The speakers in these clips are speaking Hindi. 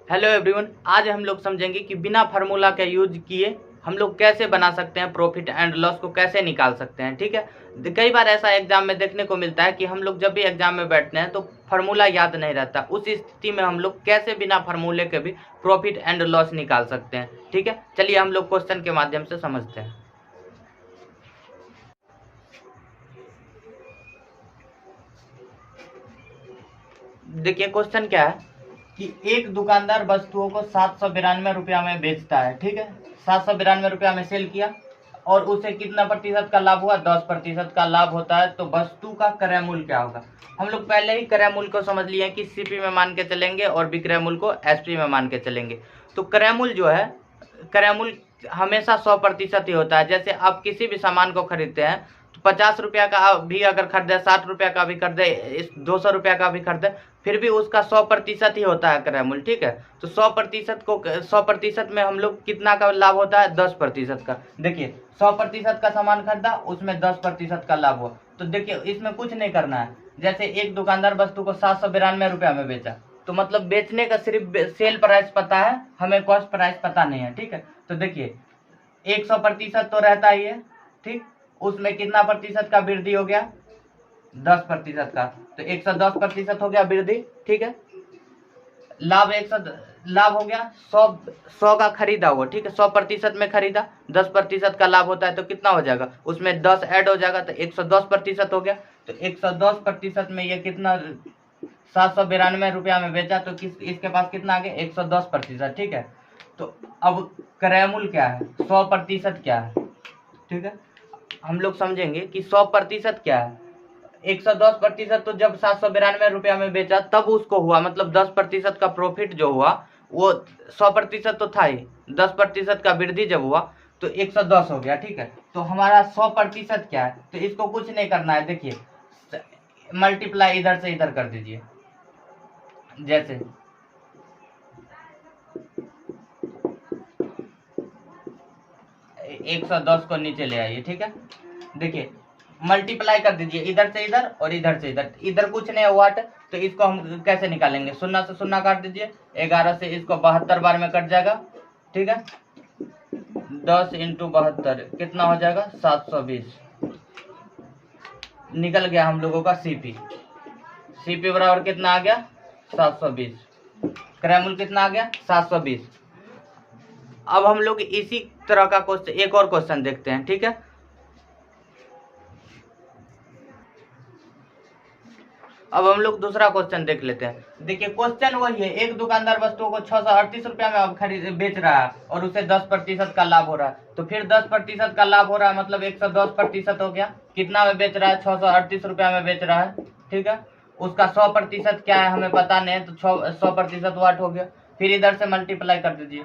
हेलो एवरीवन, आज हम लोग समझेंगे कि बिना फार्मूला के यूज किए हम लोग कैसे बना सकते हैं, प्रॉफिट एंड लॉस को कैसे निकाल सकते हैं। ठीक है, कई बार ऐसा एग्जाम में देखने को मिलता है कि हम लोग जब भी एग्जाम में बैठते हैं तो फार्मूला याद नहीं रहता। उस स्थिति में हम लोग कैसे बिना फार्मूले के भी प्रॉफिट एंड लॉस निकाल सकते हैं। ठीक है, चलिए हम लोग क्वेश्चन के माध्यम से समझते हैं। देखिए क्वेश्चन क्या है कि एक दुकानदार वस्तुओं को 792 रुपया में बेचता है। ठीक है, 792 रुपया में सेल किया और उसे कितना प्रतिशत का लाभ हुआ? 10% का लाभ होता है। तो वस्तु का क्रय मूल्य क्या होगा? हम लोग पहले ही क्रय मूल्य को समझ लिए कि सीपी में मान के चलेंगे और विक्रय मूल्य को एसपी में मान के चलेंगे। तो क्रय मूल्य जो है, क्रय मूल्य हमेशा 100% ही होता है। जैसे आप किसी भी सामान को खरीदते हैं तो 50 रुपया का भी अगर खरीदे, 60 रुपया का भी खरीदे, 200 रुपया का भी खरीदे, फिर भी उसका 100% ही होता है क्रय मूल्य। ठीक है, तो 100% में हम लोग कितना का लाभ होता है? 10% का। देखिए 100% का सामान खरीदा, उसमें 10% का लाभ हुआ। तो देखिए इसमें कुछ नहीं करना है। जैसे एक दुकानदार वस्तु को 792 रुपया में बेचा, तो मतलब बेचने का सिर्फ सेल प्राइस पता है, हमें कॉस्ट प्राइस पता नहीं है। ठीक है, तो देखिए 100% तो रहता ही है। ठीक, उसमें कितना प्रतिशत का वृद्धि हो गया? 10% का। तो 110% हो गया वृद्धि। ठीक है, लाभ 100, लाभ हो गया 100 का खरीदा हुआ। ठीक है, 100% में खरीदा, 10% का लाभ होता है तो कितना हो जाएगा? उसमें 10 ऐड हो जाएगा तो 110% हो गया। तो 110% में ये कितना? 792 रुपया में बेचा तो इसके पास कितना आ गया? 110%। ठीक है, तो अब क्रय मूल्य क्या है, 100% क्या है? ठीक है, हम लोग समझेंगे कि 100% क्या है। 110% तो जब 792 रुपया में बेचा तब उसको हुआ, मतलब 10% का प्रॉफिट जो हुआ वो 100% तो था ही, 10% का वृद्धि जब हुआ तो 110 हो गया। ठीक है, तो हमारा 100% क्या है? तो इसको कुछ नहीं करना है। देखिए मल्टीप्लाई इधर से इधर कर दीजिए। जैसे 110 को नीचे ले आइए। ठीक है, देखिए मल्टीप्लाई कर दीजिए इधर से इधर और इधर से इधर। इधर कुछ नहीं है वाट, तो इसको हम कैसे निकालेंगे? 0 से 0 काट दीजिए, 11 से इसको 72 बार में कट जाएगा। ठीक है, 10 इंटू 72 कितना हो जाएगा? 720 निकल गया हम लोगों का सीपी। सीपी बराबर कितना आ गया? 720। क्रय मूल्य कितना आ गया? 720। अब हम लोग इसी तरह का क्वेश्चन, एक और क्वेश्चन देखते हैं। ठीक है, अब हम लोग दूसरा क्वेश्चन देख लेते हैं। देखिए क्वेश्चन वही है, एक दुकानदार वस्तुओं को 638 रुपया में अब खरीद बेच रहा है और उसे 10% का लाभ हो रहा है। तो फिर 10% का लाभ हो रहा है मतलब 110% हो गया। कितना में बेच रहा है? 638 रुपया में बेच रहा है। ठीक है, उसका 100% क्या है हमें पता नहीं है, तो 100% वाट हो गया। फिर इधर से मल्टीप्लाई कर दीजिए,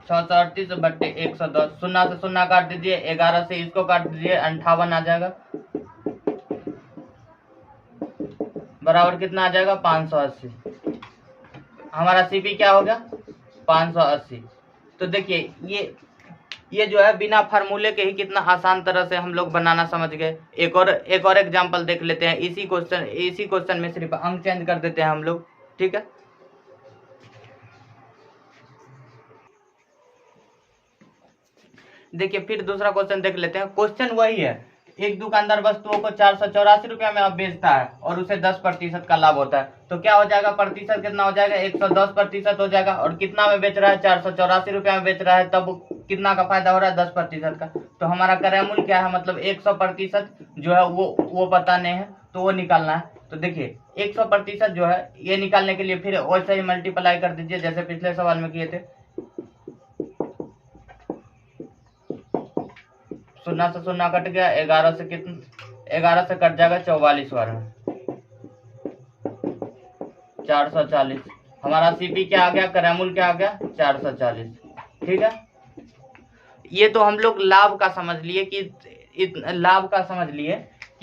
638 बट्टे 110, 0 से 0 काट दीजिए, 11 से इसको काट दीजिए, 58 आ जाएगा। बराबर कितना आ जाएगा? 580। हमारा सीपी क्या हो गया? 580। तो देखिए ये जो है बिना फार्मूले के ही कितना आसान तरह से हम लोग बनाना समझ गए। एक और एग्जांपल देख लेते हैं। इसी क्वेश्चन में सिर्फ अंक चेंज कर देते हैं हम लोग। ठीक है, देखिए फिर दूसरा क्वेश्चन देख लेते हैं। क्वेश्चन वही है, एक दुकानदार वस्तुओं को 484 रुपया में अब बेचता है और उसे 10% का लाभ होता है। तो क्या हो जाएगा? प्रतिशत कितना हो जाएगा? 110% हो जाएगा। और कितना में बेच रहा है? 484 रुपया में बेच रहा है, तब कितना का फायदा हो रहा है? 10% का। तो हमारा क्रय मूल्य क्या है, मतलब 100% जो है वो पता नहीं है, तो वो निकालना है। तो देखिए 100% जो है ये निकालने के लिए फिर वैसे ही मल्टीप्लाई कर दीजिए जैसे पिछले सवाल में किए थे। 0 से 0 कट गया, 11 से कितना? 11 से कट जाएगा 44 बार में, 440। हमारा सीपी क्या आ गया? क्रय मूल्य क्या आ गया? 440। ठीक है, ये तो हम लोग लाभ का समझ लिए कि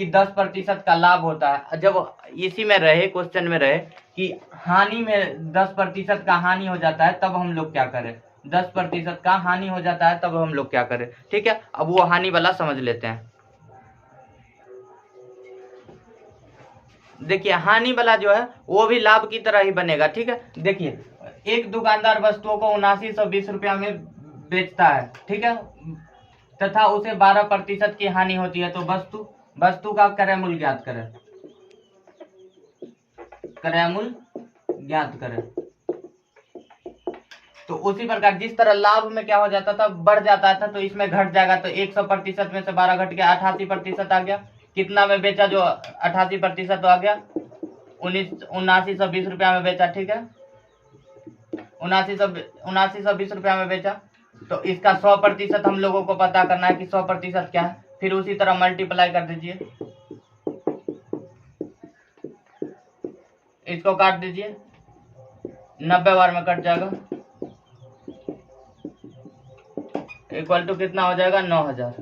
10% का लाभ होता है। जब इसी में रहे, क्वेश्चन में रहे कि हानि में 10% का हानि हो जाता है तब हम लोग क्या करें? 10% का हानि हो जाता है तब हम लोग क्या करें? ठीक है, अब वो हानि वाला समझ लेते हैं। देखिए हानि वाला जो है वो भी लाभ की तरह ही बनेगा, ठीक है। देखिए एक दुकानदार वस्तुओं को 7920 रुपया में बेचता है, ठीक है, तथा उसे 12% की हानि होती है, तो वस्तु का क्रय मूल्य ज्ञात करें, क्रय मूल्य ज्ञात करें। तो उसी प्रकार जिस तरह लाभ में क्या हो जाता था, बढ़ जाता था, तो इसमें घट जाएगा, तो 100% में से 12 घट गया, 88% आ गया। कितना में बेचा, जो 88% आ गया 7920 रुपया में बेचा, ठीक है, 7920 रुपया में बेचा। तो इसका 100% हम लोगों को पता करना है कि 100% क्या है, फिर उसी तरह मल्टीप्लाई कर दीजिए, इसको काट दीजिए, 90 बार में कट जाएगा, इक्वल टू कितना हो जाएगा, 9000।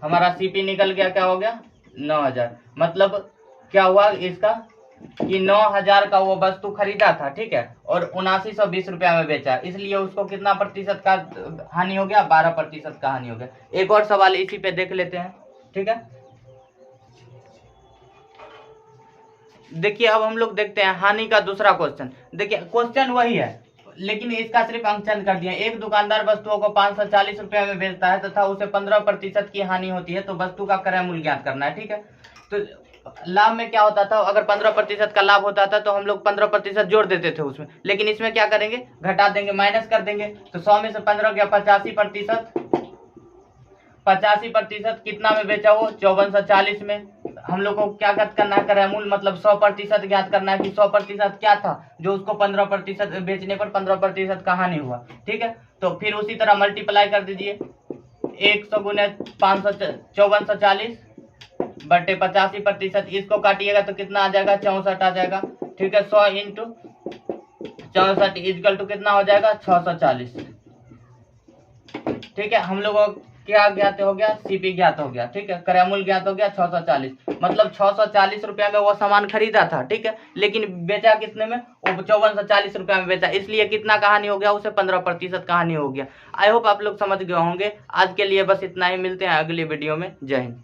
हमारा सीपी निकल गया, क्या हो गया, 9000। मतलब क्या हुआ इसका कि 9000 का वो वस्तु खरीदा था, ठीक है, और 7920 रुपया में बेचा, इसलिए उसको कितना प्रतिशत का हानि हो गया, 12% का हानि हो गया। एक और सवाल इसी पे देख लेते हैं, ठीक है। देखिए अब हम लोग देखते हैं हानि का दूसरा क्वेश्चन। देखिए क्वेश्चन वही है, लेकिन इसका सिर्फ अंकन कर दिया। एक दुकानदार वस्तुओं को 540 रुपया में बेचता है तथा उसे 15% की हानि होती है, तो वस्तु का क्रय मूल्य ज्ञात करना है, ठीक है। तो लाभ में क्या होता था, अगर 15% का लाभ होता था तो हम लोग 15% जोड़ देते थे उसमें, लेकिन इसमें क्या करेंगे, घटा देंगे, माइनस कर देंगे। तो 100 में से 15 गया 85%, 85% कितना में बेचा, वो 5440 में। हम लोग को क्या ज्ञात करना है, क्रय मूल्य, मतलब 100% ज्ञात करना है कि 100% क्या था, जो उसको 15% बेचने पर 15% का हानि हुआ, ठीक है। तो फिर उसी तरह मल्टीप्लाई कर दीजिए, 100 गुने 5440 बटे 85%, इसको काटिएगा तो कितना आ जाएगा, 64 आ जाएगा, ठीक है। 100 इंटू 64 इक्वल टू कितना हो जाएगा, 640, ठीक है। हम लोगों क्या ज्ञात हो गया, सीपी ज्ञात हो गया, ठीक है, क्रय मूल्य ज्ञात हो गया 640। मतलब 640 रुपया में वो सामान खरीदा था, ठीक है, लेकिन बेचा कितने में, वो 5440 रुपया में बेचा, इसलिए कितना कहानी हो गया, उसे 15% कहानी हो गया। आई होप आप लोग समझ गए होंगे। आज के लिए बस इतना ही, मिलते हैं अगली वीडियो में। जय हिंद।